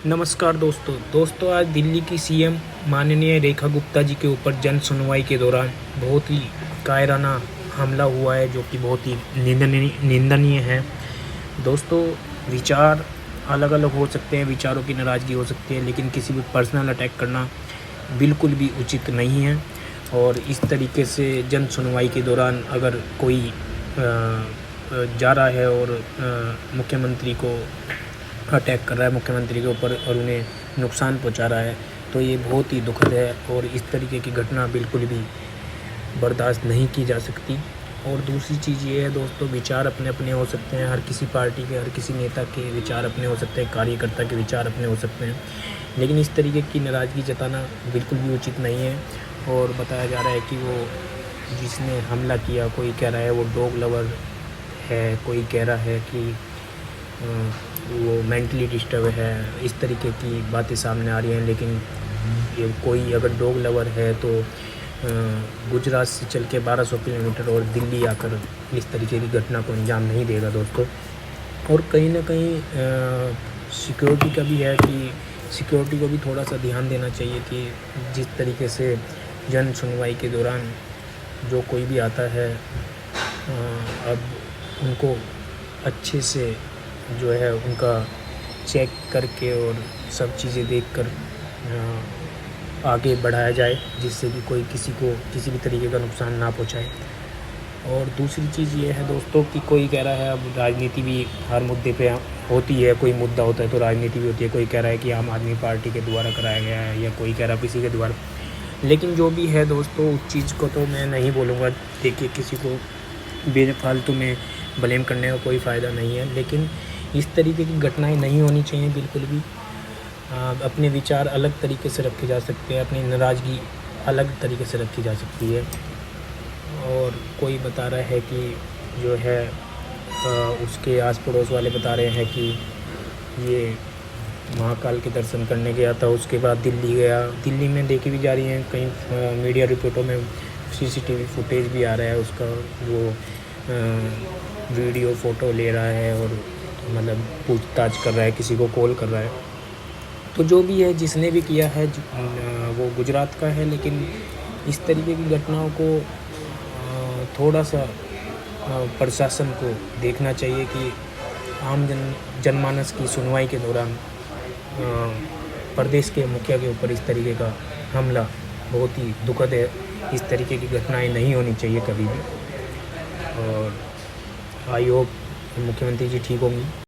नमस्कार दोस्तों आज दिल्ली की सीएम माननीय रेखा गुप्ता जी के ऊपर जन सुनवाई के दौरान बहुत ही कायराना हमला हुआ है, जो कि बहुत ही निंदनीय है। दोस्तों, विचार अलग अलग हो सकते हैं, विचारों की नाराज़गी हो सकती है, लेकिन किसी भी पर्सनल अटैक करना बिल्कुल भी उचित नहीं है। और इस तरीके से जन सुनवाई के दौरान अगर कोई जा रहा है और मुख्यमंत्री को अटैक कर रहा है, मुख्यमंत्री के ऊपर, और उन्हें नुकसान पहुंचा रहा है, तो ये बहुत ही दुखद है और इस तरीके की घटना बिल्कुल भी बर्दाश्त नहीं की जा सकती। और दूसरी चीज़ ये है दोस्तों, विचार अपने अपने हो सकते हैं, हर किसी पार्टी के, हर किसी नेता के विचार अपने हो सकते हैं, कार्यकर्ता के विचार अपने हो सकते हैं, लेकिन इस तरीके की नाराज़गी जताना बिल्कुल भी उचित नहीं है। और बताया जा रहा है कि वो जिसने हमला किया, कोई कह रहा है वो डॉग लवर है, कोई कह रहा है कि वो मेंटली डिस्टर्ब है। इस तरीके की बातें सामने आ रही हैं, लेकिन ये कोई अगर डॉग लवर है तो गुजरात से चल के 1200 किलोमीटर और दिल्ली आकर इस तरीके की घटना को अंजाम नहीं देगा दोस्तों। और कहीं ना कहीं सिक्योरिटी का भी है कि सिक्योरिटी को भी थोड़ा सा ध्यान देना चाहिए कि जिस तरीके से जन सुनवाई के दौरान जो कोई भी आता है, अब उनको अच्छे से जो है उनका चेक करके और सब चीज़ें देखकर आगे बढ़ाया जाए, जिससे कि कोई किसी को किसी भी तरीके का नुकसान ना पहुंचाए। और दूसरी चीज़ ये है दोस्तों कि कोई कह रहा है, अब राजनीति भी हर मुद्दे पे होती है, कोई मुद्दा होता है तो राजनीति भी होती है। कोई कह रहा है कि आम आदमी पार्टी के द्वारा कराया गया है, या कोई कह रहा है किसी के द्वारा। लेकिन जो भी है दोस्तों, उस चीज़ को तो मैं नहीं बोलूँगा। देखिए, किसी को बेफालतू में ब्लेम करने का कोई फ़ायदा नहीं है, लेकिन इस तरीके की घटनाएं नहीं होनी चाहिए बिल्कुल भी। अपने विचार अलग तरीके से रखे जा सकते हैं, अपनी नाराज़गी अलग तरीके से रखी जा सकती है। और कोई बता रहा है कि जो है उसके आस पड़ोस वाले बता रहे हैं कि ये महाकाल के दर्शन करने गया था, उसके बाद दिल्ली गया। दिल्ली में देखी भी जा रही हैं कई मीडिया रिपोर्टों में, सीसीटीवी फुटेज भी आ रहा है उसका, वो वीडियो फ़ोटो ले रहा है और मतलब पूछताछ कर रहा है, किसी को कॉल कर रहा है। तो जो भी है, जिसने भी किया है वो गुजरात का है, लेकिन इस तरीके की घटनाओं को थोड़ा सा प्रशासन को देखना चाहिए कि आम जनमानस की सुनवाई के दौरान प्रदेश के मुखिया के ऊपर इस तरीके का हमला बहुत ही दुखद है। इस तरीके की घटनाएं नहीं होनी चाहिए कभी भी। और आई होप मुख्यमंत्री जी ठीक होंगी।